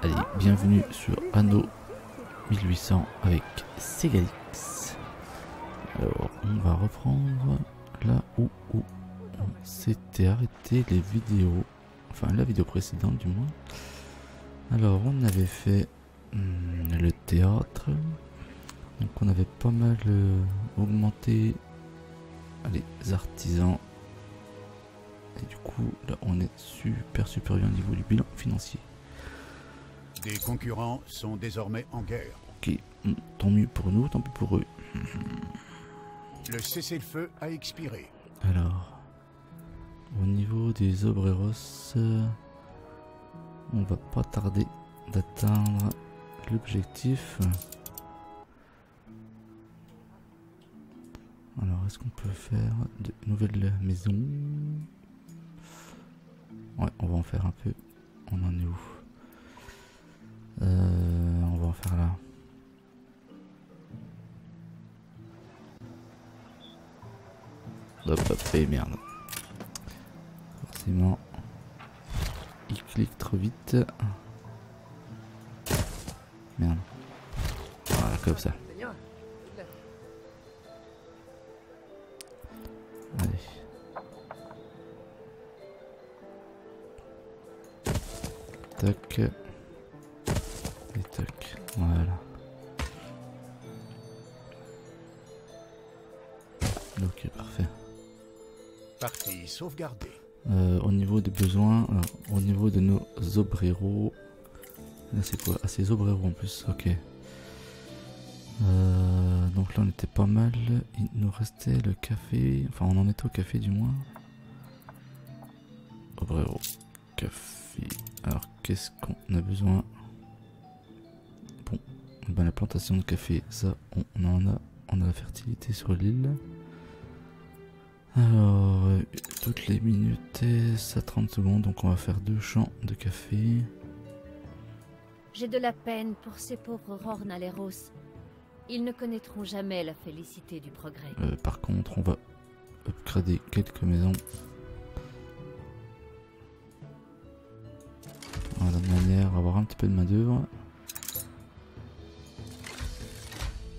Allez, bienvenue sur Anno 1800 avec Segalix. Alors, on va reprendre là où on s'était arrêté les vidéos, enfin la vidéo précédente du moins. Alors, on avait fait le théâtre, donc on avait pas mal augmenté les artisans. Et du coup, là, on est super bien au niveau du bilan financier. Des concurrents sont désormais en guerre. Ok, tant mieux pour nous, tant pis pour eux. Le cessez-le-feu a expiré. Alors, au niveau des obreros, on va pas tarder d'atteindre l'objectif. Alors, est-ce qu'on peut faire de nouvelles maisons? Ouais, on va en faire un peu. On en est où? On va en faire là. Hop, et merde. Forcément, il clique trop vite. Merde. Voilà, comme ça. Allez. Tac. Et tac. Voilà. Ok, parfait. Partie sauvegardée. Au niveau des besoins, alors, au niveau de nos obreros, là c'est quoi? Ah, c'est obreros en plus, ok. Donc là on était pas mal, il nous restait le café, enfin on en était au café du moins. Obrero, café, alors qu'est-ce qu'on a besoin? Bon, ben la plantation de café, ça on en a, on a la fertilité sur l'île. Alors, toutes les minutes, ça 30 secondes, donc on va faire 2 champs de café. J'ai de la peine pour ces pauvres Rornaleros. Ils ne connaîtront jamais la félicité du progrès. Par contre, on va upgrader quelques maisons. Voilà, de manière à avoir un petit peu de main d'œuvre.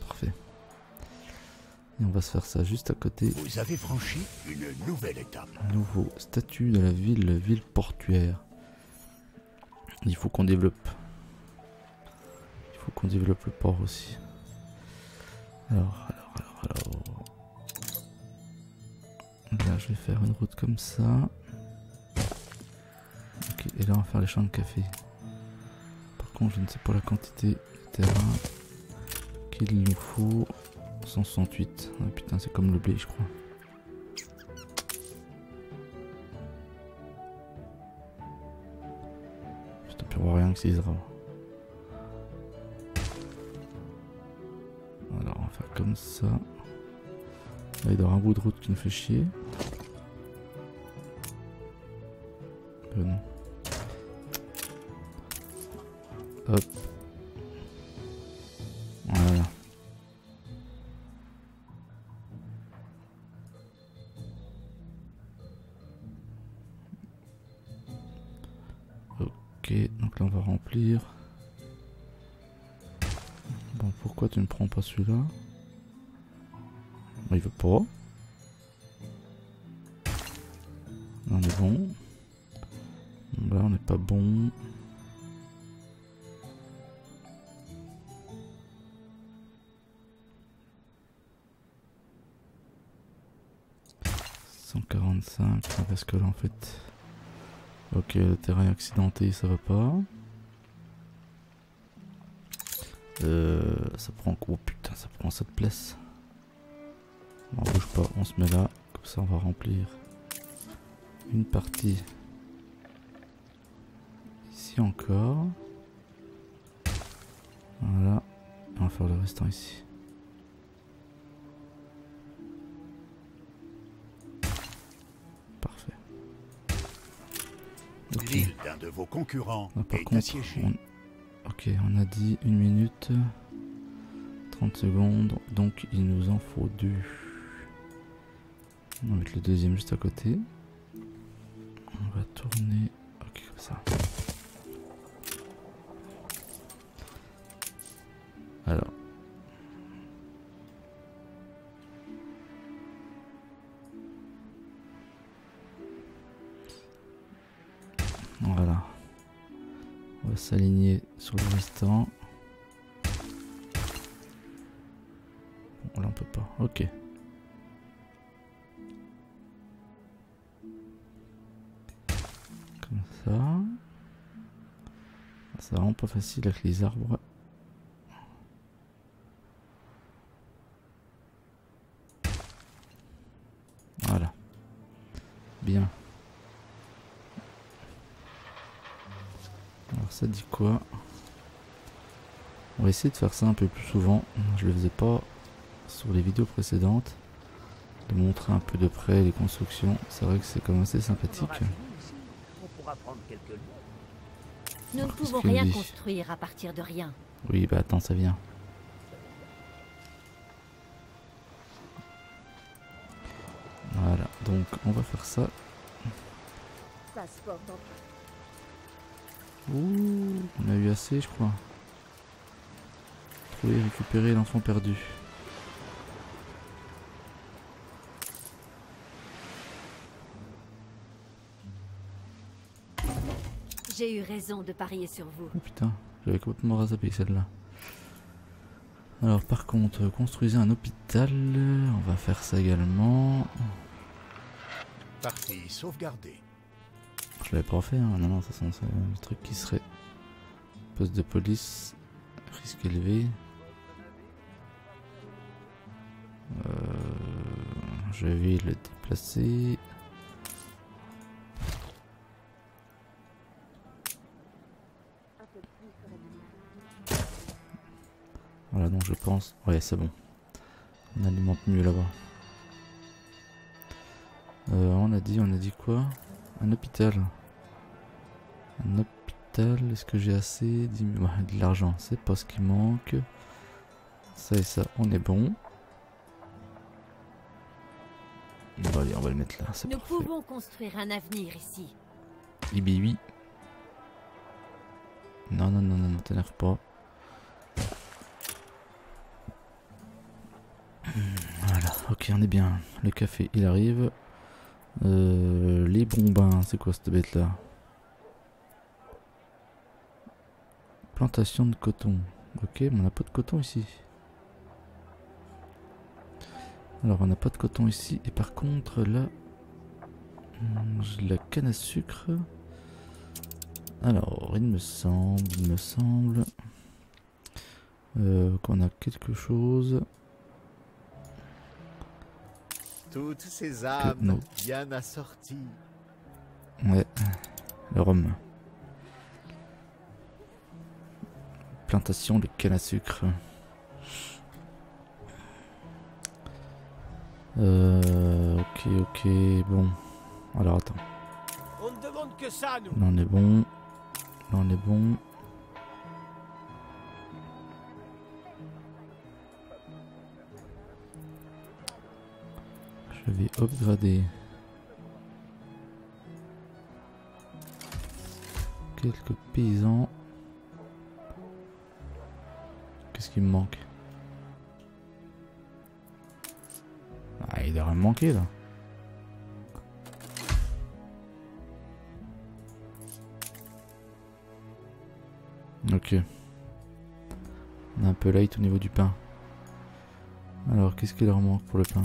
Parfait. Et on va se faire ça juste à côté. Vous avez franchi une nouvelle étape. Nouveau statut de la ville portuaire. Il faut qu'on développe. Il faut qu'on développe le port aussi. Alors. Là, je vais faire une route comme ça. Ok, et là, on va faire les champs de café. Par contre, je ne sais pas la quantité de terrain qu'il nous faut. 168. Ah, putain, c'est comme le blé, je crois. Putain, puis on voit rien que c'est Israël. Alors, on va faire comme ça. Là, il doit y avoir un bout de route qui nous fait chier. Non. Hop. Voilà. Ok, donc là on va remplir. Bon, pourquoi tu ne prends pas celui-là? Il veut pas. Là on est bon. Là on n'est pas bon. Parce que là en fait. Ok, le terrain est accidenté, ça va pas. Ça prend. Oh putain, ça prend cette place. On bouge pas, on se met là. Comme ça on va remplir une partie. Ici encore. Voilà. Et on va faire le restant ici. Parfait. Ok. L'île d'un de vos concurrents Par est contre, assiégée. ok, on a dit 1 minute 30 secondes, donc il nous en faut 2. On va mettre le deuxième juste à côté. On va tourner. Ok, comme ça. Voilà. On va s'aligner sur le restaurant. Bon, là on peut pas. Ok. Comme ça. C'est vraiment pas facile avec les arbres. Voilà. Bien. Alors ça dit quoi? On va essayer de faire ça un peu plus souvent. Je le faisais pas sur les vidéos précédentes. De montrer un peu de près les constructions. C'est vrai que c'est quand même assez sympathique. Nous ne Qu'est-ce pouvons qu'il me rien dit? construire à partir de rien. Oui, bah attends, ça vient. Voilà, donc on va faire ça. Ouh, on a eu assez, je crois. Trouver, récupérer l'enfant perdu. J'ai eu raison de parier sur vous. Oh putain, j'avais complètement razapé celle-là. Alors par contre, construisez un hôpital. On va faire ça également. Partie sauvegardée. Je l'avais pas fait, hein. Non, non, ça c'est le truc qui serait. Poste de police. Risque élevé. Je vais le déplacer. Voilà, donc je pense. Ouais, c'est bon. On alimente mieux là-bas. On a dit quoi? Un hôpital. Un hôpital, est-ce que j'ai assez? Ouais, de l'argent, c'est pas ce qui manque. Ça et ça, on est bon. Bon, allez, on va le mettre là, c'est Nous parfait. pouvons construire un avenir ici. IB8. Non, non, non, non, non, t'énerve pas. Voilà, ok, on est bien. Le café, il arrive. Les bombins, c'est quoi cette bête là? Plantation de coton. Ok, mais on n'a pas de coton ici. Alors on n'a pas de coton ici. Et par contre là, j'ai la canne à sucre. Alors il me semble qu'on a quelque chose. Toutes ces âmes non. bien assorties. Ouais, le rhum. Plantation de canne à sucre. Ok, ok, bon. Alors attends. On ne demande que ça, nous. Là on est bon. Là on est bon. Je vais upgrader quelques paysans. Qu'est-ce qui me manque? Ah, il devrait me manquer là. Ok. On est un peu light au niveau du pain. Alors, qu'est-ce qu'il leur manque pour le pain?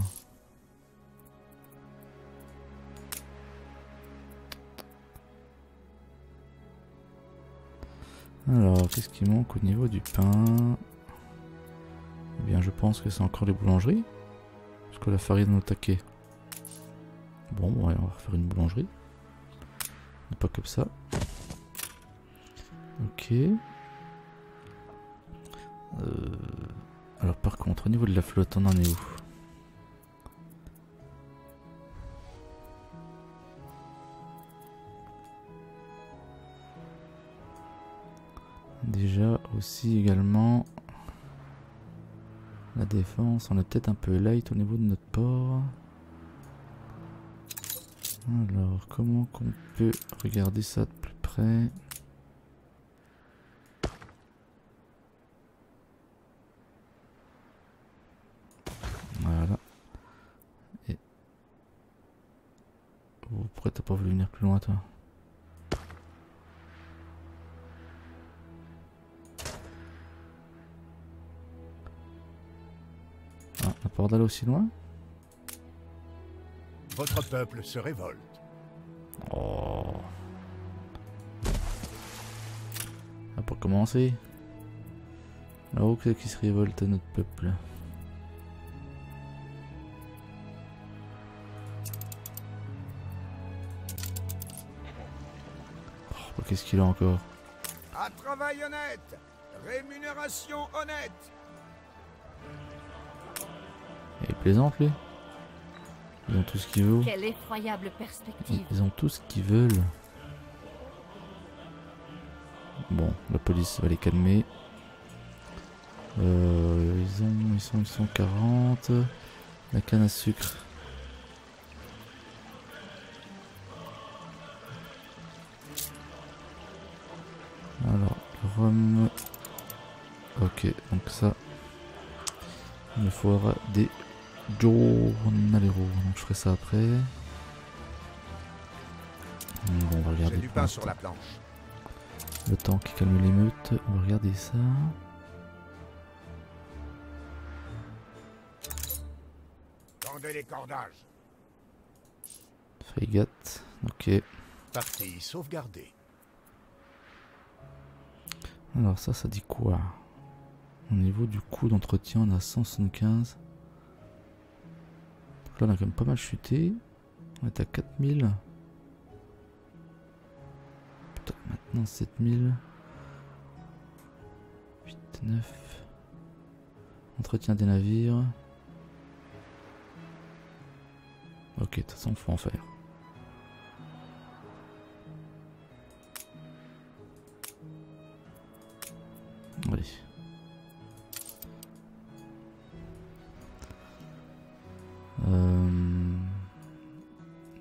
Alors, qu'est-ce qui manque au niveau du pain? Eh bien, je pense que c'est encore les boulangeries. Parce que la farine au taquet. Bon, ouais, on va refaire une boulangerie. Pas comme ça. Ok. Alors par contre, au niveau de la flotte, on en est où? Déjà aussi également la défense, on est peut-être un peu light au niveau de notre port. Alors comment qu'on peut regarder ça de plus près? Voilà. Et oh, pourquoi t'as pas voulu venir plus loin toi? fort d'aller aussi loin? Votre peuple se révolte. Oh. Ah, pour commencer. Là-haut, qui se révolte notre peuple. Oh, qu'est-ce qu'il a encore? À travail honnête, rémunération honnête. Il plaisante, lui. Ils ont tout ce qu'ils veulent. Quelle effroyable perspective. Ils ont tout ce qu'ils veulent. Bon, la police va les calmer. Ils sont 40. La canne à sucre. Alors, le rhum. Ok, donc ça. Il me faudra des giornaleros. Donc je ferai ça après. Bon, on va regarder. J'ai du pain sur la planche. Le temps qui calme l'émeute. On va regarder ça. Tendez les cordages. Frégate. Ok. Partie sauvegardée. Alors ça dit quoi? Au niveau du coût d'entretien, on a 175. Donc là, on a quand même pas mal chuté. On est à 4000. Putain, maintenant 7000. 8, 9. Entretien des navires. Ok, de toute façon, faut en faire. Allez.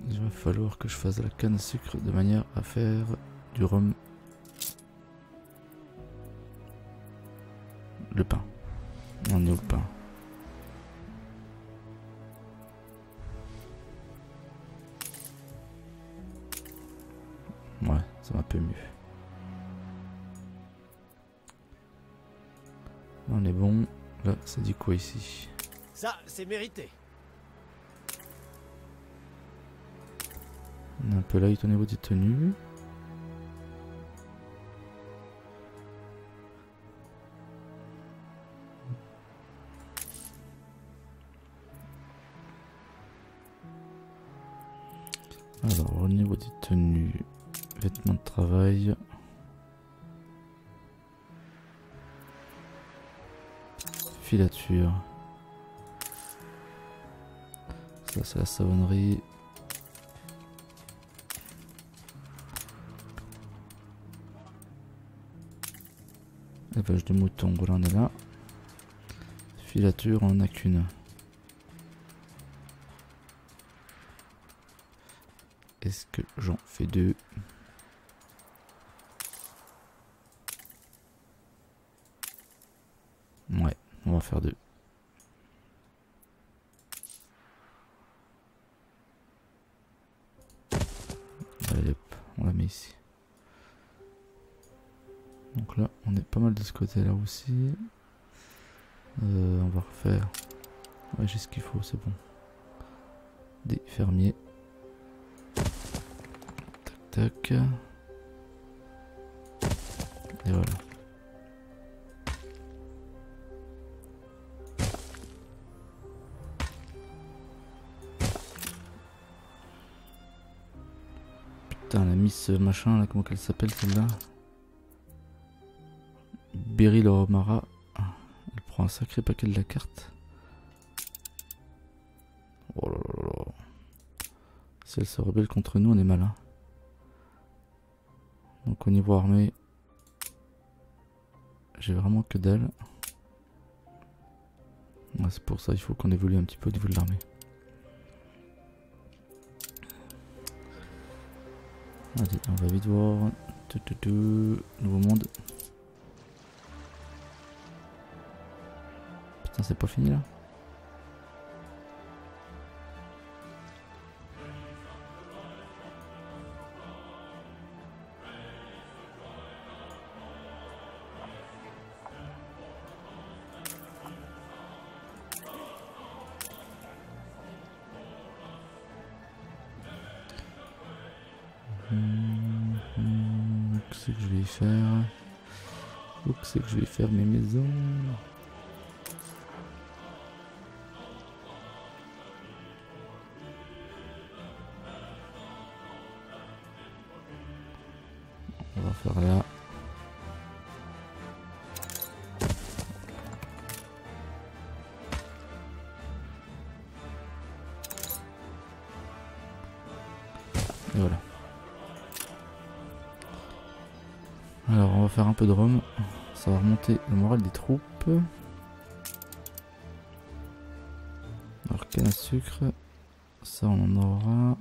Il va falloir que je fasse la canne à sucre de manière à faire du rhum. Le pain. On est où le pain? Ouais, ça va un peu mieux. On est bon. Là, ça dit quoi ici? Ça, c'est mérité. On est un peu light au niveau des tenues. Alors, au niveau des tenues, vêtements de travail. Filature. Ça, c'est la savonnerie. Élevage de moutons, voilà, on est là. Filature, on n'en a qu'une. Est-ce que j'en fais deux? Ouais, on va faire deux. Allez hop, on la met ici. Donc là, on est pas mal de ce côté-là aussi. On va refaire. Ouais, j'ai ce qu'il faut, c'est bon. Des fermiers. Tac, tac. Et voilà. Putain, la Miss machin là, comment qu'elle s'appelle celle-là? Beryl O'Mara. Elle prend un sacré paquet de la carte. Oh là là là. Si elle se rebelle contre nous, on est malin. Donc au niveau armée, j'ai vraiment que dalle. Ouais, c'est pour ça il faut qu'on évolue un petit peu au niveau de l'armée. Allez, on va vite voir. Nouveau monde. Putain, c'est pas fini là. que c'est que je vais y faire? Où que c'est que je vais faire mes maisons? On va faire là. Et voilà. Alors on va faire un peu de rhum. Ça va remonter le moral des troupes. Alors canne à sucre. Ça on en aura.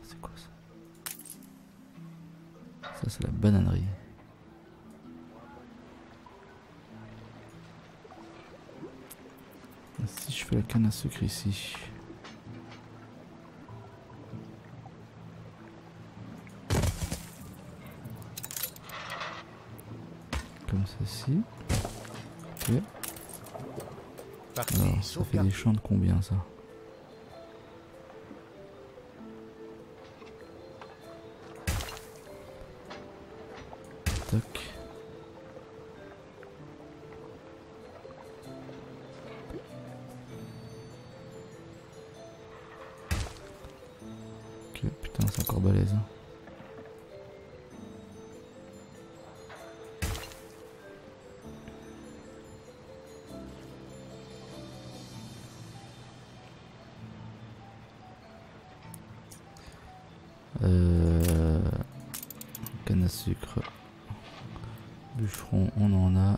C'est quoi ça? Ça c'est la bananerie. Si je fais la canne à sucre ici. Comme ceci. Ok. Alors ça fait des champs de combien ça? Tac. Ok, putain c'est encore balèze. Canne à sucre. Bûcheron, on en a.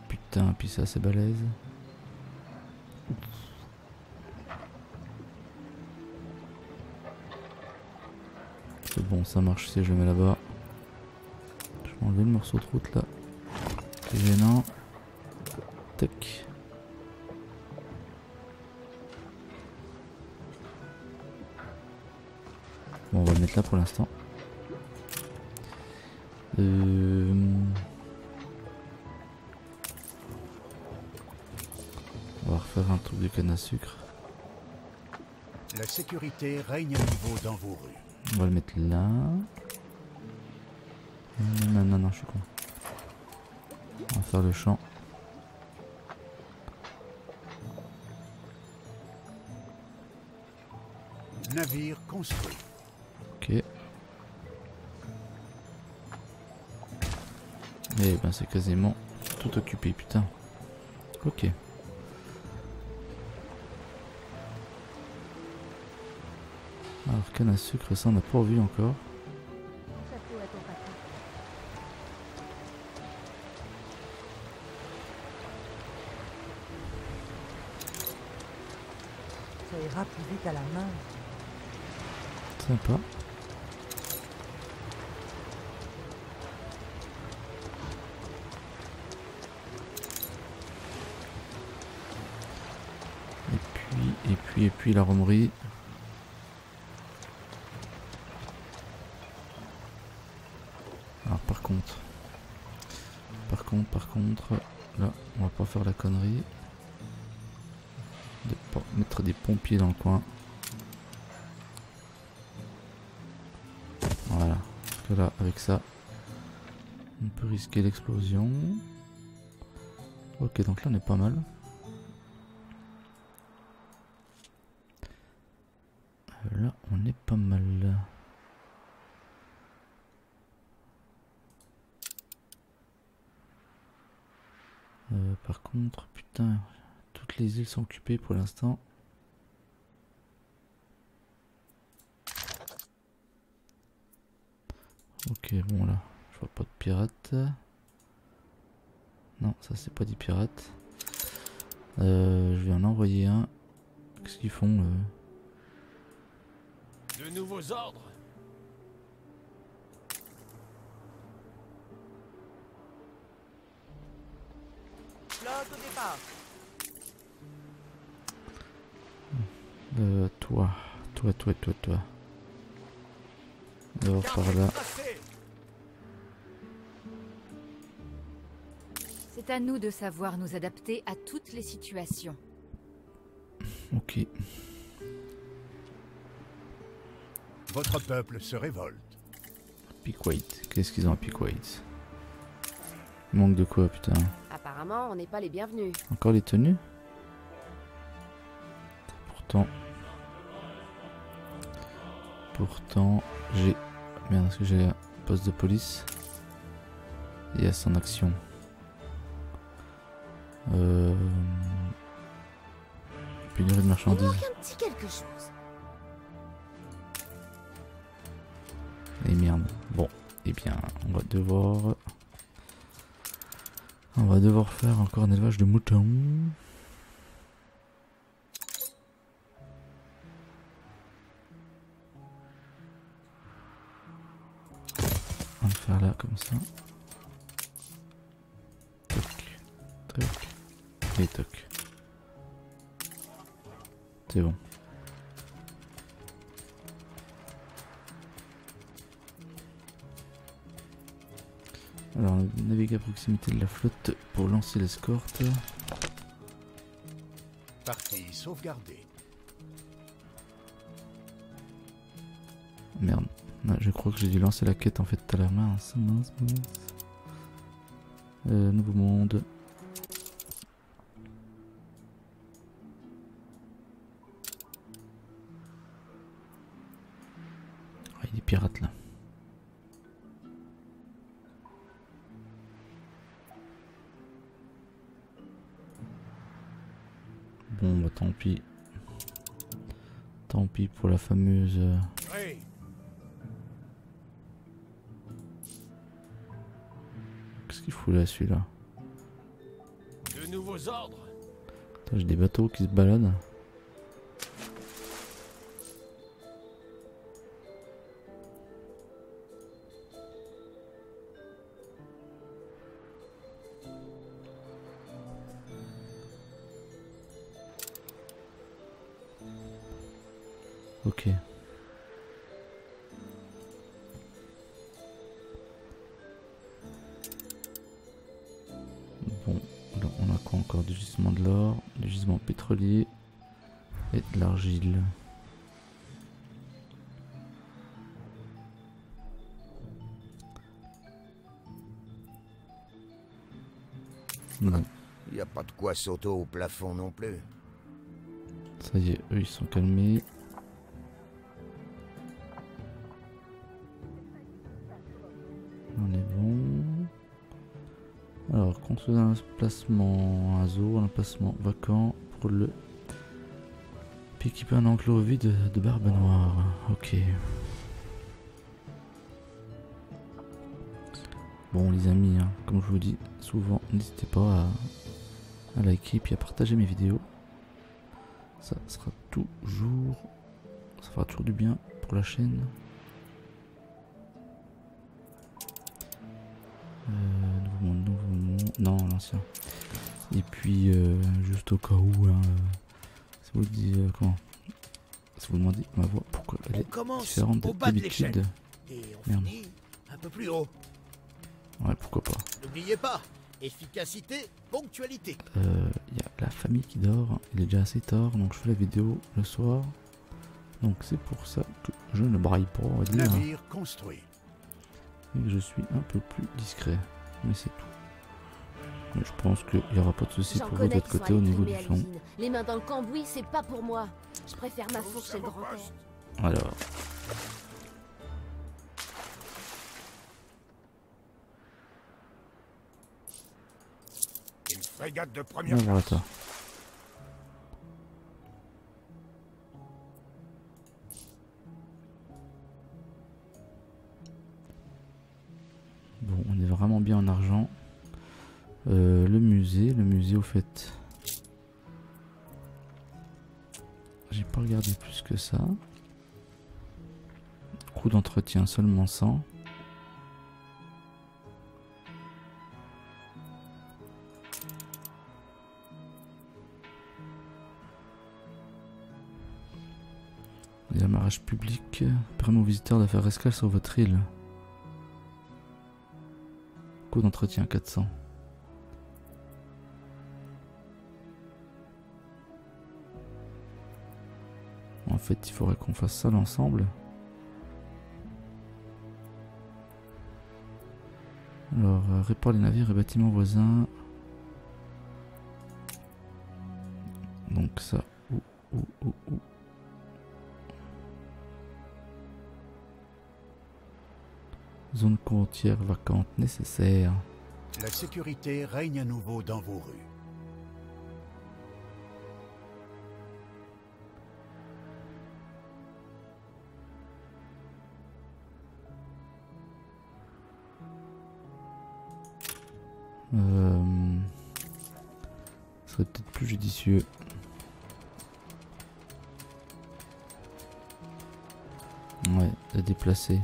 Putain, puis ça c'est balèze. C'est bon, ça marche si je le mets là-bas. Je vais enlever le morceau de route là. C'est gênant. Tac. Bon, on va le mettre là pour l'instant. On va refaire un truc de canne à sucre. La sécurité règne à niveau dans vos rues. On va le mettre là. Non, je suis con. On va faire le champ. Navire construit. Ok. Et ben c'est quasiment tout occupé, putain. Ok. Alors canne à sucre, ça on n'a pas vu encore. Ça ira plus vite à la main. Sympa. Et puis la romerie. Alors par contre, là on va pas faire la connerie de pas mettre des pompiers dans le coin. Voilà, parce que là avec ça on peut risquer l'explosion. Ok, donc là on est pas mal. Là on est pas mal. Par contre, putain, toutes les îles sont occupées pour l'instant. Ok, bon là, je vois pas de pirates. Non, ça c'est pas des pirates. Je vais en envoyer un. Qu'est-ce qu'ils font De nouveaux ordres. Flotte au départ. Toi. D'abord par là. C'est à nous de savoir nous adapter à toutes les situations. Ok. Votre peuple se révolte. Peakwaite. Qu'est-ce qu'ils ont à Peakwaite? Il manque de quoi, putain? Apparemment, on n'est pas les bienvenus. Encore les tenues? Pourtant, j'ai... Merde, est-ce que j'ai un poste de police? Yes, en action. Pénurie de Il marchandises. manque un petit quelque chose. Et merde. Bon, eh bien, on va devoir faire encore un élevage de moutons. On va le faire là comme ça. Toc, toc et toc. C'est bon. Alors, naviguer à proximité de la flotte pour lancer l'escorte. Partie sauvegardée. Merde. Ouais, je crois que j'ai dû lancer la quête en fait tout à l'heure. Mince. Nouveau monde. Ah, il y a des pirates là. Bon bah tant pis. Tant pis pour la fameuse... Oui. Qu'est-ce qu'il fout là celui-là? De nouveaux ordres. J'ai des bateaux qui se baladent. Ok. Bon, là on a quoi encore? Du gisement de l'or, du gisement pétrolier et de l'argile. Bon, Il n'y a pas de quoi sauter au plafond non plus. ça y est, eux ils sont calmés. On est bon. Alors, construire un emplacement un emplacement vacant pour le... Puis équiper un enclos vide de barbe noire. Ok. Bon les amis, hein, comme je vous dis souvent, n'hésitez pas à liker et à partager mes vidéos. Ça fera toujours du bien pour la chaîne. Nouveau monde, non l'ancien. Et puis juste au cas où, hein, si vous dites si vous demandez ma voix pourquoi elle est différente au bas de l'échelle. d'habitude. Et on Merde. finit un peu plus haut. Ouais, pourquoi pas. N'oubliez pas, efficacité, ponctualité. Il y a la famille qui dort, il est déjà assez tard donc je fais la vidéo le soir. Donc c'est pour ça que je ne braille pas, on va dire. Navire construit. Et que je suis un peu plus discret. Mais c'est tout. Mais je pense qu'il n'y aura pas de soucis J'en pour vous de connais votre qui côté sont au niveau imprimés du à son. l'usine. Les mains dans le cambouis, c'est pas pour moi. Je préfère ma fourche et le grand-père. Alors. Une frégate de première Ah, voilà, classe. toi. Bon, on est vraiment bien en argent. Le musée au fait. J'ai pas regardé plus que ça. Coût d'entretien seulement 100. Les amarrages publics permet aux visiteurs de faire escale sur votre île. Coût d'entretien 400. En fait, il faudrait qu'on fasse ça l'ensemble. Alors, répare les navires et bâtiments voisins. Donc ça, où. Zone côtière vacante nécessaire. La sécurité règne à nouveau dans vos rues. Ce serait peut-être plus judicieux. Ouais, de déplacer.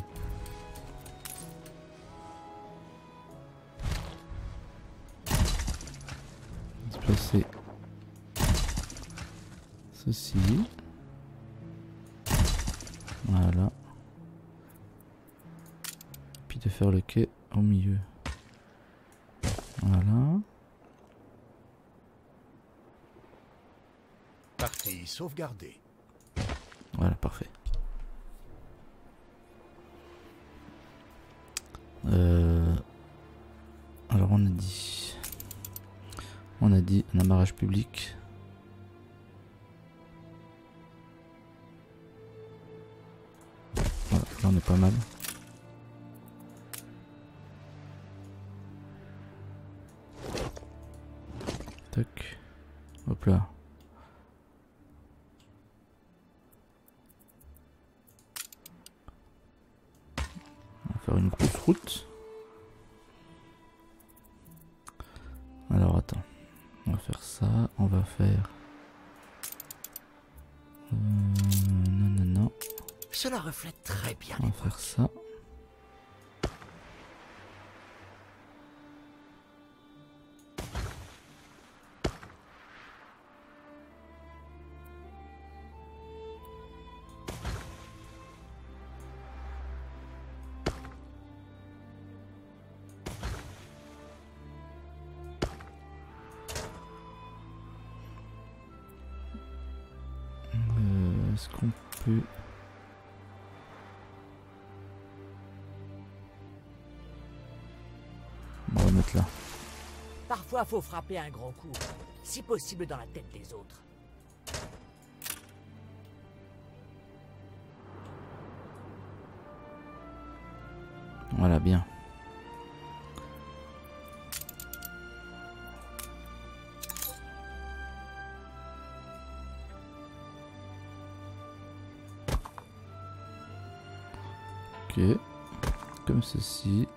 Déplacer ceci. Voilà. Puis de faire le quai au milieu. Voilà. Partie sauvegardée. Voilà, parfait. Alors on a dit un amarrage public. Voilà, là on est pas mal. Tac. Hop là. On va faire une grosse route. Alors attends. On va faire ça. On va faire... non. Cela reflète très bien. On va faire ça. Est-ce qu'on peut... On va mettre là. Parfois, faut frapper un grand coup, si possible dans la tête des autres. Voilà, bien. Ok, comme ceci.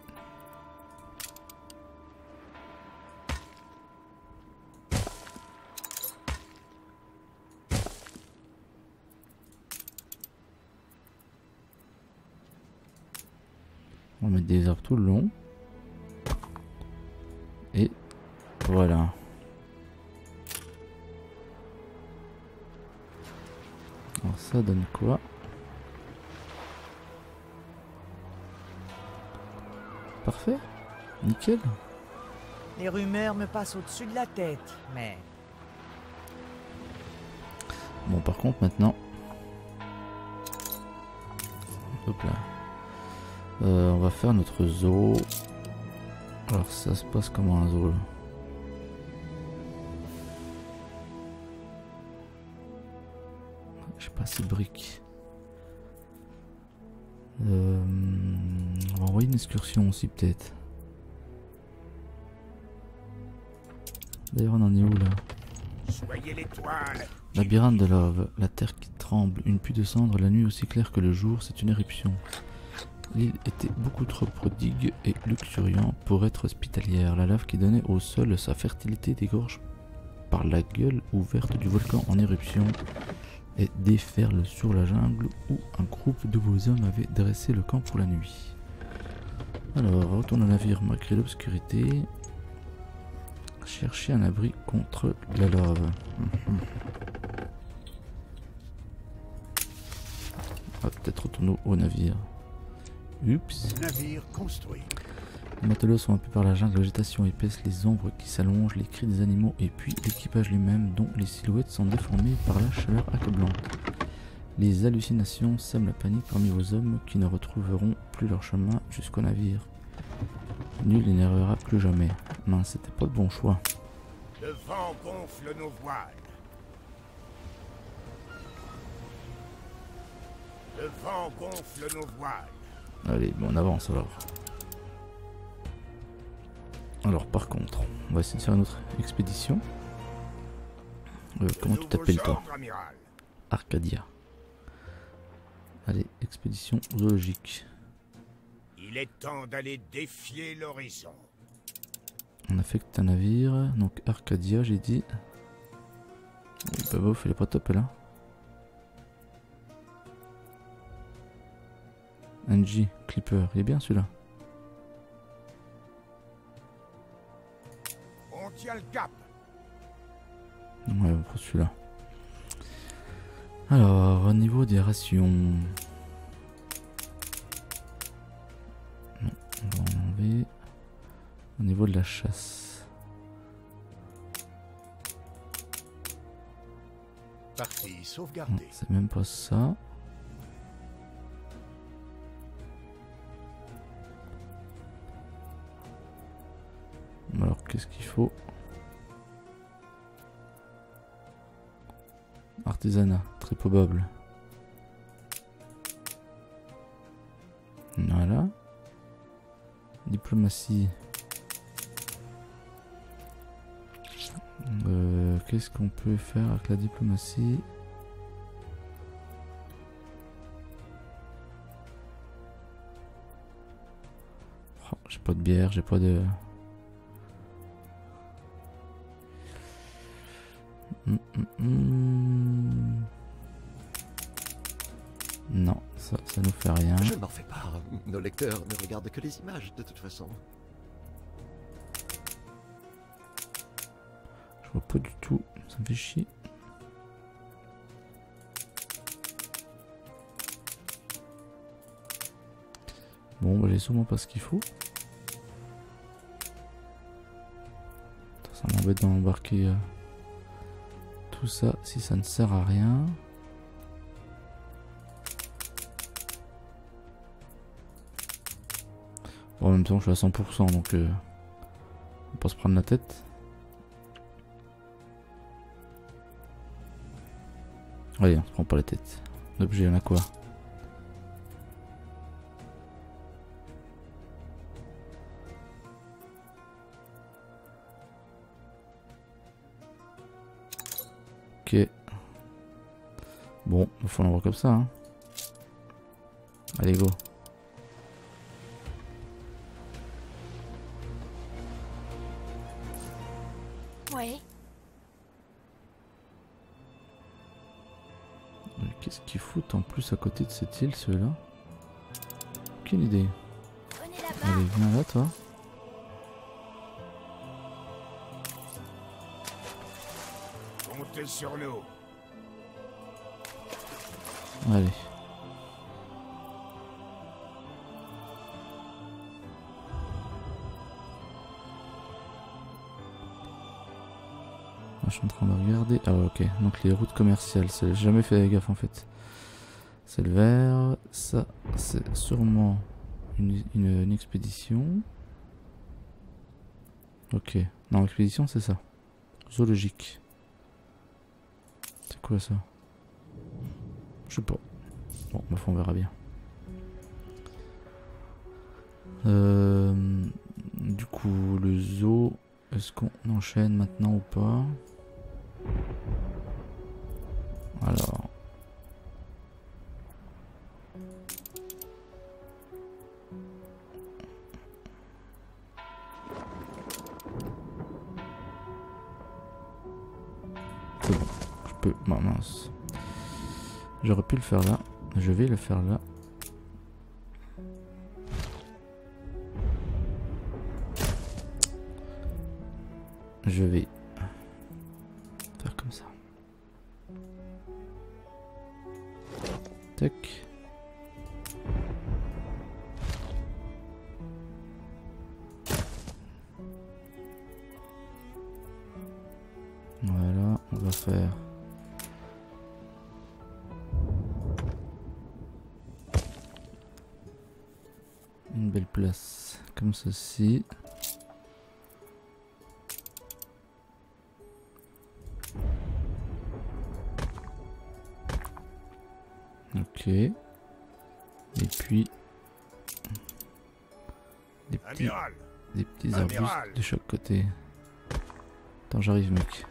On va mettre des arbres tout le long. Et voilà. Alors ça donne quoi? Parfait, nickel. Les rumeurs me passent au-dessus de la tête, mais... Bon, par contre, maintenant... Hop là. On va faire notre zoo. Alors, ça se passe comment un zoo là? J'ai pas ces briques. On va envoyer une excursion aussi peut-être. D'ailleurs on en est où là? Soyez l'étoile. Labyrinthe de lave, la terre qui tremble, une pluie de cendres, la nuit aussi claire que le jour, c'est une éruption. L'île était beaucoup trop prodigue et luxuriante pour être hospitalière. La lave qui donnait au sol sa fertilité dégorge par la gueule ouverte du volcan en éruption et déferle sur la jungle où un groupe de beaux hommes avait dressé le camp pour la nuit. Alors, retourne au navire malgré l'obscurité. Chercher un abri contre la lave. On va peut-être retourner au navire. Oups. Navire construit. Les matelots sont happés par la jungle, la végétation épaisse, les ombres qui s'allongent, les cris des animaux et puis l'équipage lui-même dont les silhouettes sont déformées par la chaleur accablante. Les hallucinations sèment la panique parmi vos hommes qui ne retrouveront plus leur chemin jusqu'au navire. Nul et n'errera plus jamais. Non, c'était pas le bon choix. Le vent gonfle nos voiles. Le vent gonfle nos voiles. Allez, bon, on avance alors. Alors par contre, on va essayer de faire une autre expédition. Comment tu t'appelles toi? Ordre, amiral. Arcadia. Allez, expédition zoologique. Il est temps d'aller défier l'horizon. On affecte un navire, donc Arcadia j'ai dit. Oui, bah bof, elle est pas top là. NG, Clipper, il est bien celui-là. On tient le cap. Ouais, on prend celui-là. Alors, au niveau des rations. Non, on va en enlever. Au niveau de la chasse. Partie Non, sauvegardée. c'est même pas ça. Alors, qu'est-ce qu'il faut? Artisanat, très probable. Voilà. Diplomatie. Qu'est-ce qu'on peut faire avec la diplomatie? Oh, j'ai pas de bière, j'ai pas de... Non, ça nous fait rien. Je n'en fais pas. Nos lecteurs ne regardent que les images, de toute façon. Je vois pas du tout, ça me fait chier. Bon, bah j'ai sûrement pas ce qu'il faut. Ça m'embête d'embarquer tout ça si ça ne sert à rien. Bon, en même temps, je suis à 100%, donc on va pas se prendre la tête. Allez, on se prend pas la tête. L'objet, il y en a quoi? Ok. Bon, il faut l'envoyer comme ça. Hein. Allez, go. Ouais. Qu'est-ce qu'ils foutent en plus à côté de cette île, ceux-là? Aucune idée. Prenez là-bas. Allez, viens là, toi. Comptez sur nous. Allez. Je suis en train de regarder. Ah ouais, ok. Donc les routes commerciales, j'ai jamais fait gaffe en fait. C'est le vert. Ça, c'est sûrement une expédition. Ok. Non, expédition, c'est ça. Zoologique. C'est quoi ça? Je sais pas. Bon, ma foi, on verra bien. Du coup, le zoo, est-ce qu'on enchaîne maintenant ou pas? Alors. C'est bon, je peux... Oh, mince. J'aurais pu le faire là. Je vais le faire là. Je vais faire comme ça. Tac. Voilà, on va faire une belle place comme ceci. Ok. Et puis des petits arbustes de chaque côté. Attends, j'arrive, mec.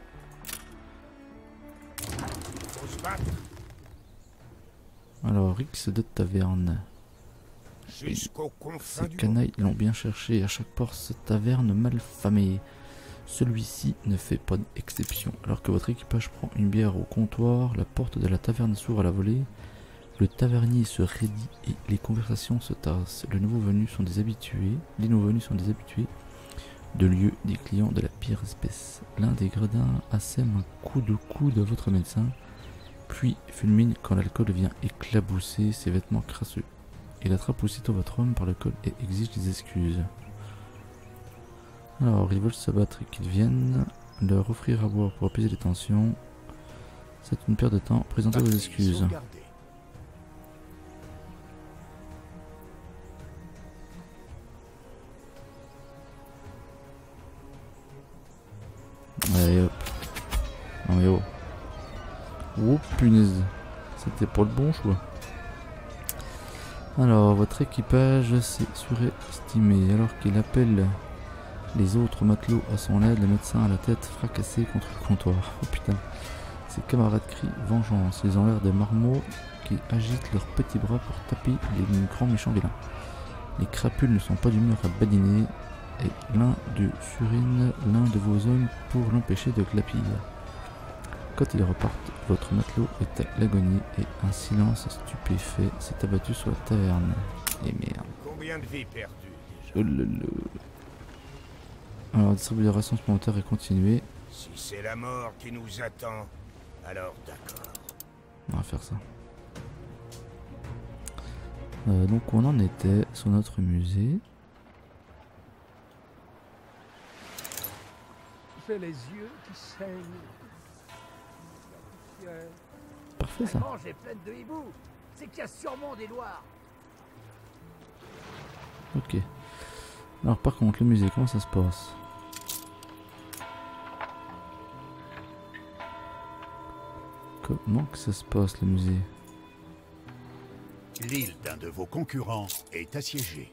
Faut se battre Alors, Rix de taverne. jusqu'aux confins Ces du monde. canailles l'ont bien cherché. À chaque porte, taverne mal famée. Celui-ci ne fait pas d'exception. Alors que votre équipage prend une bière au comptoir, la porte de la taverne s'ouvre à la volée. Le tavernier se raidit et les conversations se tassent. Les nouveaux venus sont des habitués de lieux des clients de la pire espèce. L'un des gredins assème un coup de coude à votre médecin, puis fulmine quand l'alcool vient éclabousser ses vêtements crasseux. Il attrape aussitôt votre homme par le col et exige des excuses. Alors, ils veulent se battre et qu'ils viennent leur offrir à boire pour apaiser les tensions. C'est une perte de temps. Présentez vos excuses. Sauvegardé. Allez hop. Non mais oh. Oh punaise. C'était pas le bon choix. Alors, votre équipage s'est surestimé. Alors qu'il appelle les autres matelots à son aide, le médecin a la tête fracassée contre le comptoir. Oh putain. Ses camarades crient vengeance. Ils ont l'air des marmots qui agitent leurs petits bras pour taper les grands méchants vilains. Les crapules ne sont pas d'humeur à badiner. Et l'un de surine l'un de vos hommes pour l'empêcher de glapir. Quand ils repartent, votre matelot est à l'agonie et un silence stupéfait s'est abattu sur la taverne. Et merde. Combien de vies perdues déjà? Oh là là. Alors, la distribution de rations supplémentaires est continuée. Si c'est la mort qui nous attend, alors d'accord. On va faire ça. Donc on en était sur notre musée. J'ai les yeux qui saignent. Parfait ça. La grange est pleine de hiboux. C'est qu'il y a sûrement des noirs. Ok. Alors par contre le musée, comment ça se passe? Comment que ça se passe le musée? L'île d'un de vos concurrents est assiégée.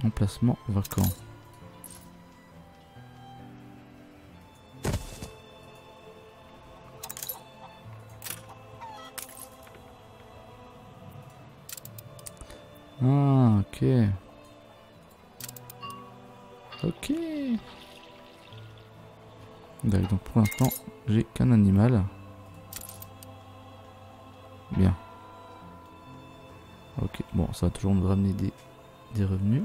Emplacement vacant. Ah, ok. Ok. D'accord, donc pour l'instant, j'ai qu'un animal. Bien. Ok, bon, ça va toujours me ramener des revenus.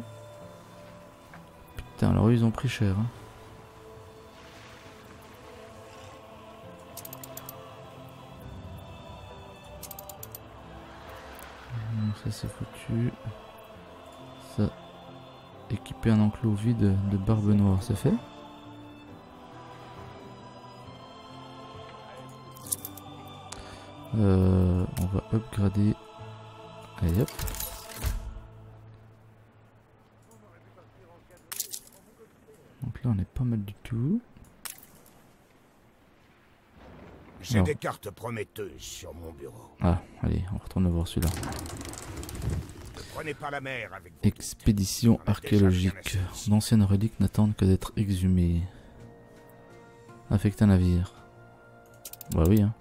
Putain, alors eux, ils ont pris cher. Hein. Ça c'est foutu. Ça. Équiper un enclos vide de barbe noire, c'est fait. On va upgrader. Allez hop. Donc là on est pas mal du tout. J'ai Alors. des cartes prometteuses sur mon bureau. Ah, allez, on retourne voir celui-là. Ne prenez pas la mer avec vous. Expédition On a déjà archéologique. bien assez ici. D'anciennes reliques n'attendent que d'être exhumées. Affecter un navire. Bah oui, hein.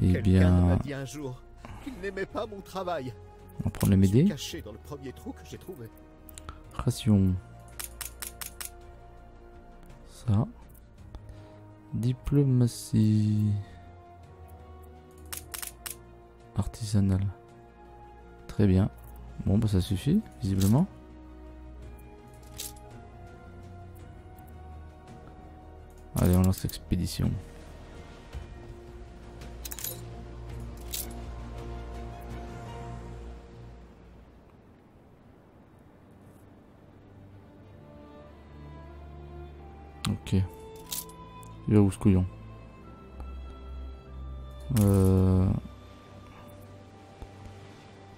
Eh Quelqu'un m'a bien, dit un jour qu'il n'aimait pas mon travail. on va prendre le Je suis MD. caché dans le premier trou que j'ai trouvé. Ration. Ça. Diplomatie. Artisanale. Très bien. Bon bah ça suffit, visiblement. Allez, on lance l'expédition. Ok. Il va où ce couillon?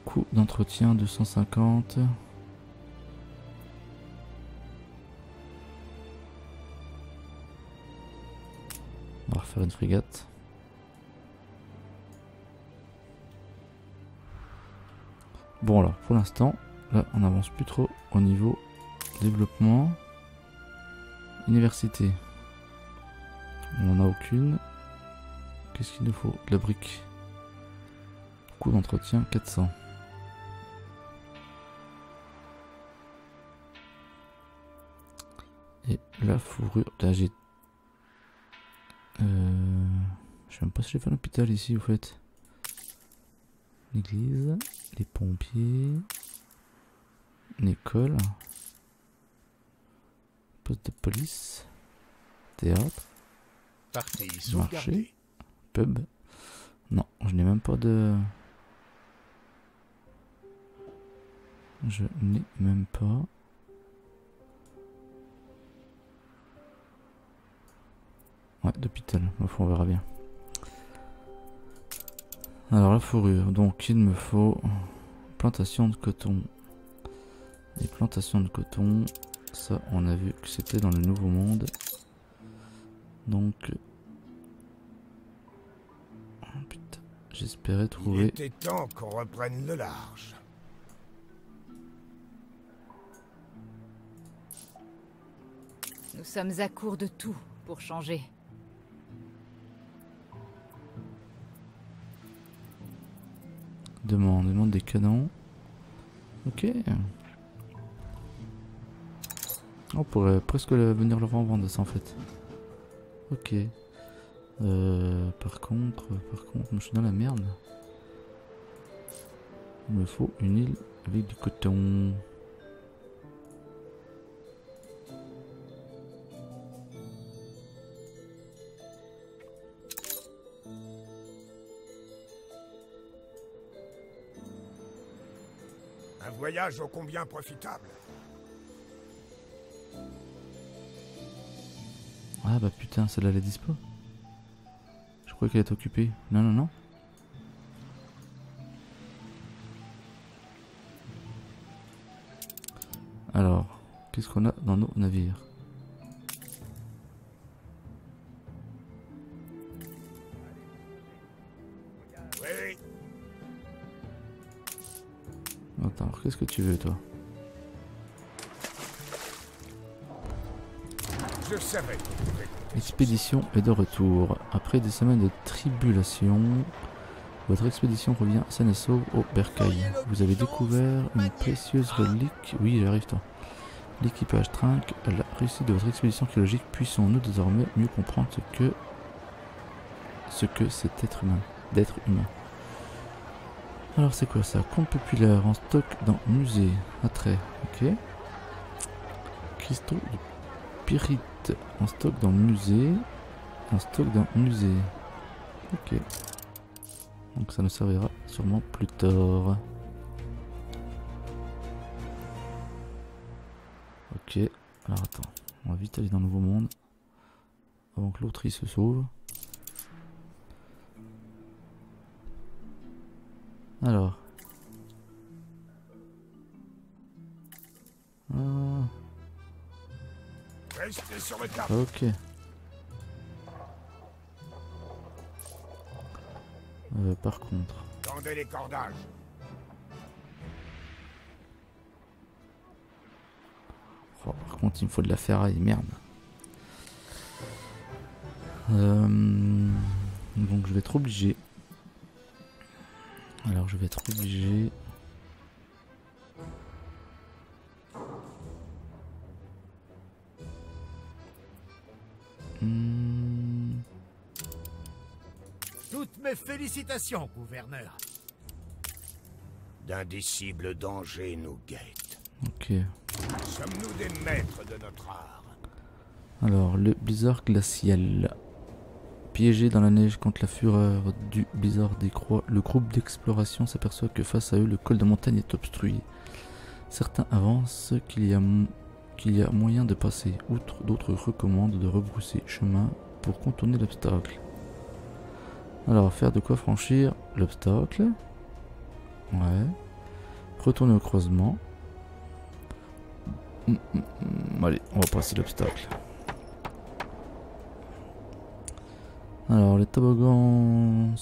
Coût d'entretien 250. On va refaire une frégate. Bon alors pour l'instant, là on n'avance plus trop au niveau développement. Université. On n'en a aucune. Qu'est-ce qu'il nous faut? De la brique. Coût d'entretien 400. Et la fourrure. Là j'ai... je sais même pas si j'ai fait un hôpital ici au fait. L'église, les pompiers, une école, poste de police, théâtre, Partie marché, sauvegardée. pub. Non, je n'ai même pas de... Je n'ai même pas... Ouais, d'hôpital. Enfin, on verra bien. Alors la fourrure, donc il me faut plantation de coton. Les plantations de coton, ça on a vu que c'était dans le Nouveau Monde. Donc, oh, putain, j'espérais Il trouver. était temps qu'on reprenne le large. Nous sommes à court de tout pour changer. Demande des canons. Ok. On pourrait presque venir le revendre ça en fait. Ok. Par contre, je suis dans la merde. Il me faut une île avec du coton. Un voyage ô combien profitable. Ah bah putain, celle-là elle est dispo. Je croyais qu'elle était occupée. Non, non, non. Alors, qu'est-ce qu'on a dans nos navires? Oui, Attends, alors, qu'est-ce que tu veux toi? je savais. L'expédition est de retour. Après des semaines de tribulation, votre expédition revient saine et sauve au bercail. Vous avez découvert une précieuse relique. Oui, j'arrive toi. L'équipage trinque la réussite de votre expédition archéologique. Puissons-nous désormais mieux comprendre ce que c'est être humain, d'être humain. Alors c'est quoi ça? Compte populaire en stock dans musée. Attrait, ok. Cristaux de pyrite en stock dans musée. En stock dans musée. Ok. Donc ça nous servira sûrement plus tard. Ok. Alors attends. On va vite aller dans le Nouveau Monde. Avant que l'autre il se sauve. Alors. Ah, Restez sur le cap. ok. Par contre. Tendez les cordages. Oh, par contre, il me faut de la ferraille, merde. Donc je vais être obligé. Alors je vais être obligé. Toutes mes félicitations, gouverneur. D'indicibles dangers nous guettent. Ok. Sommes-nous des maîtres de notre art? Alors le blizzard glacial. Piégé dans la neige contre la fureur du blizzard décroît, le groupe d'exploration s'aperçoit que face à eux, le col de montagne est obstrué. Certains avancent qu'il y a qu'il y a moyen de passer. Outre, d'autres recommandent de rebrousser chemin pour contourner l'obstacle. Alors, faire de quoi franchir l'obstacle. Ouais. Retourner au croisement. Allez, on va passer l'obstacle. Alors, les toboggans,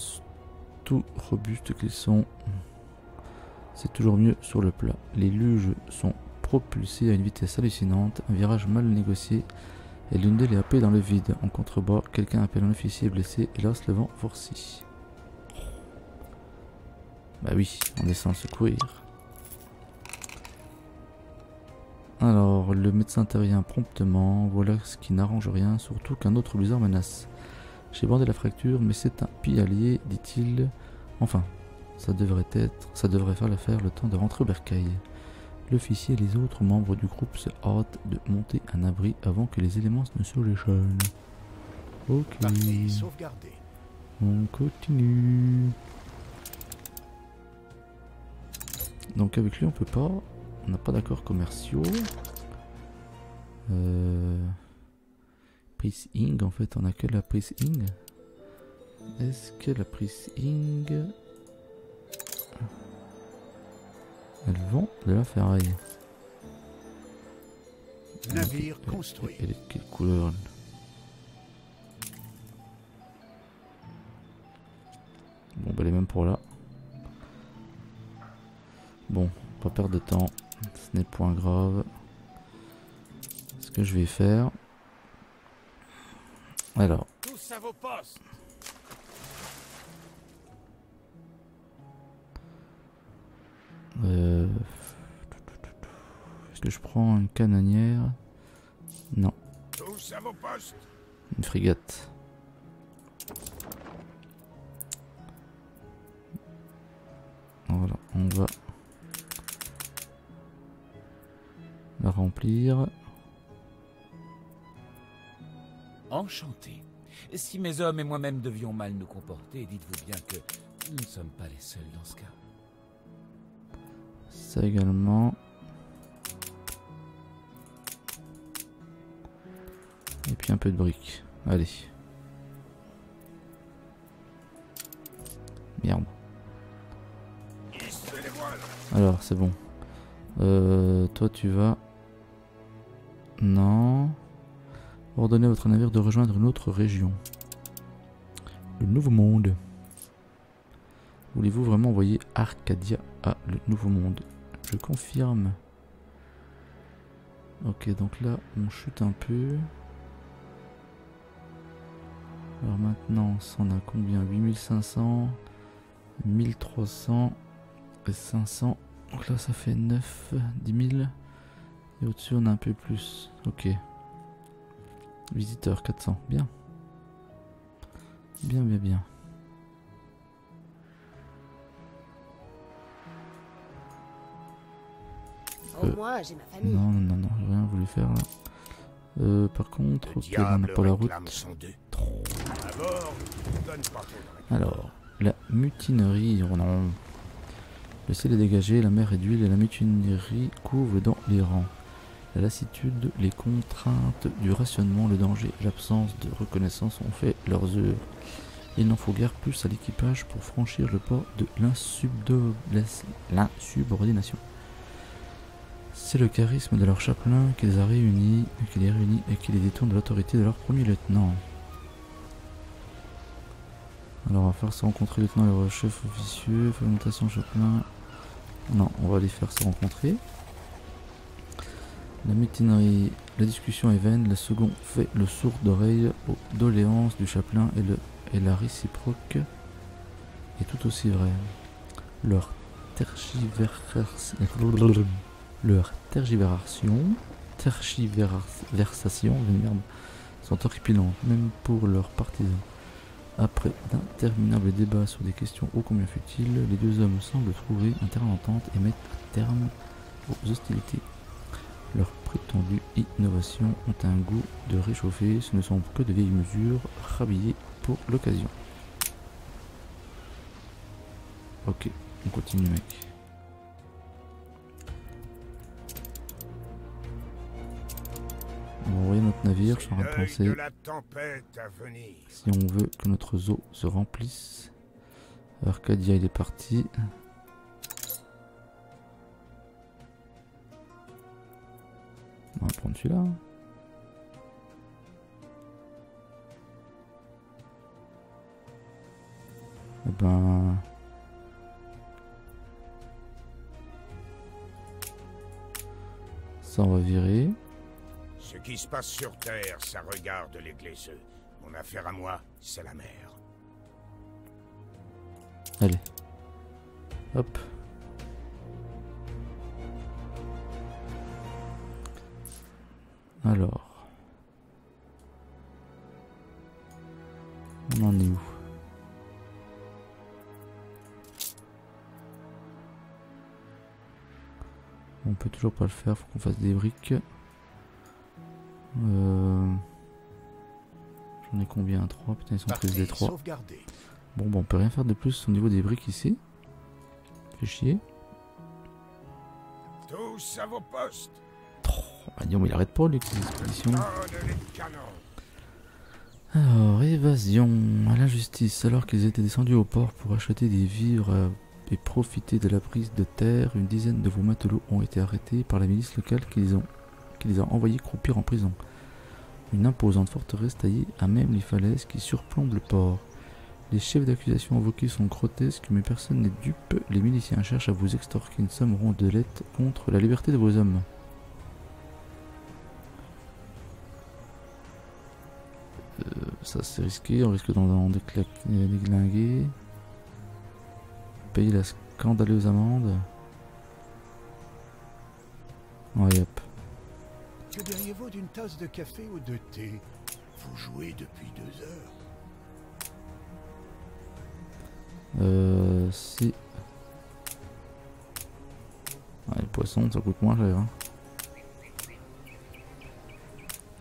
tout robustes qu'ils sont, c'est toujours mieux sur le plat. Les luges sont propulsés à une vitesse hallucinante, un virage mal négocié et l'une d'elles est happée dans le vide. En contrebas, quelqu'un appelle un officier blessé, hélas le vent forci. Bah oui, on descend secourir. Alors, le médecin intervient promptement, voilà ce qui n'arrange rien, surtout qu'un autre blizzard menace. J'ai bandé la fracture, mais c'est un pis-allié, dit-il. Enfin, ça devrait faire l'affaire le temps de rentrer au bercail. L'officier et les autres membres du groupe se hâtent de monter un abri avant que les éléments ne se déchaînent. Ok. Partie sauvegardée. On continue. Donc avec lui on peut pas. On n'a pas d'accords commerciaux. Prise Ing, en fait, on a que la prise Ing. Est-ce que la prise Ing... Elle vend de la ferraille. Navire construit. Elle est quelle couleur? Bon, bah, elle est même pour là. Bon, pas perdre de temps. Ce n'est point grave. Ce que je vais faire... Alors. Tous à vos postes. Est-ce que je prends une canonnière? Non. Tous à vos postes. Une frégate. Voilà, on va la remplir. Enchanté. Si mes hommes et moi-même devions mal nous comporter, dites-vous bien que nous ne sommes pas les seuls dans ce cas. Ça également. Et puis un peu de briques. Allez. Merde. Alors, c'est bon. Toi, tu vas... Non. Ordonnez à votre navire de rejoindre une autre région. Le Nouveau Monde. Voulez-vous vraiment envoyer Arcadia à le Nouveau Monde? Je confirme. Ok, donc là, on chute un peu. Alors maintenant, on a combien? 8500, 1300 et 500. Donc là, ça fait 9, 10 000. Et au-dessus, on a un peu plus. Ok. Visiteur 400, bien. Bien, bien, bien. Au moins, j'ai ma famille. Non, non, non, j'ai rien voulu faire là. Par contre, ok, on n'a pas la route. Alors, la mutinerie, oh non. Le ciel est dégagé, la mer est d'huile et la mutinerie couvre dans les rangs. La lassitude, les contraintes du rationnement, le danger et l'absence de reconnaissance ont fait leurs heures. Il n'en faut guère plus à l'équipage pour franchir le pas de l'insubordination. C'est le charisme de leur chapelain qui les a réunis, et qui les détourne de l'autorité de leur premier lieutenant. Alors on va faire se rencontrer le lieutenant et le chef officieux, fermentation chapelain. Non, on va les faire se rencontrer. La mutinerie, la discussion est vaine, le second fait le sourd d'oreille aux doléances du chapelain et la réciproque est tout aussi vraie. Leur tergiversations sont horripilantes, même pour leurs partisans. Après d'interminables débats sur des questions ô combien futiles, les deux hommes semblent trouver un terrain d'entente et mettre un terme aux hostilités. Leurs prétendues innovations ont un goût de réchauffer, ce ne sont que de vieilles mesures rhabillées pour l'occasion. Ok, on continue mec. notre navire. Je suis en train de L'œil penser de la tempête à venir. si on veut que notre zoo se remplisse. Arcadia il est parti. On va prendre celui-là. Eh ben... Ça on va virer. Ce qui se passe sur Terre, ça regarde les glaiseux. Mon affaire à moi, c'est la mer. Allez. Hop. Alors. On en est où? On peut toujours pas le faire, faut qu'on fasse des briques. J'en ai combien? 3? Putain, ils sont prises des 3. Bon, bah on peut rien faire de plus au niveau des briques ici. Fait chier. Tous à vos postes. Ah non, mais il arrête pas lui, ces expéditions. Donne les canons. Alors, évasion à la justice. Alors qu'ils étaient descendus au port pour acheter des vivres et profiter de la prise de terre, une dizaine de vos matelots ont été arrêtés par la milice locale qui les a envoyés croupir en prison. Une imposante forteresse taillée à même les falaises qui surplombent le port. Les chefs d'accusation invoqués sont grotesques, mais personne n'est dupe. Les miliciens cherchent à vous extorquer une somme rondelette contre la liberté de vos hommes. Ça c'est risqué, on risque d'en déglinguer. Payer la scandaleuse amende. Ouais, hop. Que diriez-vous d'une tasse de café ou de thé? Vous jouez depuis 2 heures. Si. Ah, les poissons, ça coûte moins cher. Hein.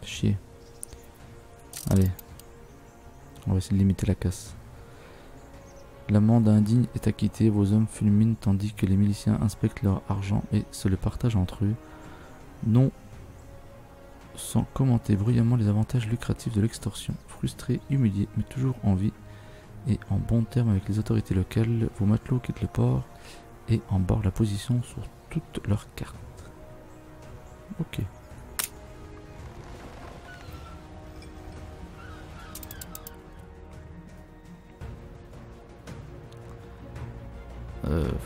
Chier. Allez. On va essayer de limiter la casse. L'amende indigne est acquittée, vos hommes fulminent tandis que les miliciens inspectent leur argent et se le partagent entre eux. Non sans commenter bruyamment les avantages lucratifs de l'extorsion. Frustrés, humiliés, mais toujours en vie et en bon terme avec les autorités locales, vos matelots quittent le port et embarquent la position sur toutes leurs cartes. Ok.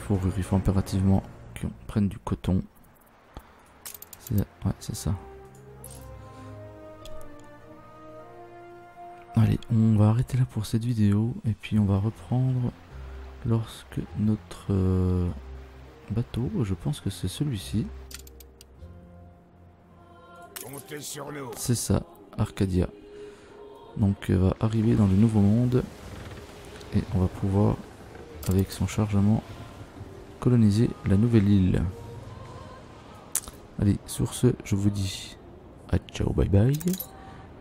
Fourrure, il faut impérativement qu'on prenne du coton. Ouais, c'est ça. Allez, on va arrêter là pour cette vidéo et puis on va reprendre lorsque notre bateau, je pense que c'est celui-ci. Comptez sur nous. C'est ça, Arcadia. Donc va arriver dans le nouveau monde et on va pouvoir, avec son chargement, coloniser la nouvelle île. Allez, sur ce, je vous dis à ciao, bye bye.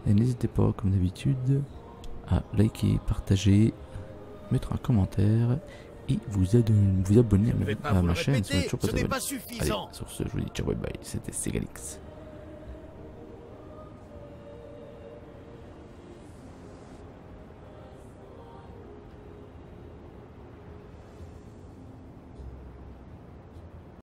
Et n'hésitez pas, comme d'habitude, à liker, partager, mettre un commentaire et vous abonner à ma chaîne si vous n'êtes toujours pas abonné. Allez, sur ce, je vous dis ciao, bye bye. C'était Segalix.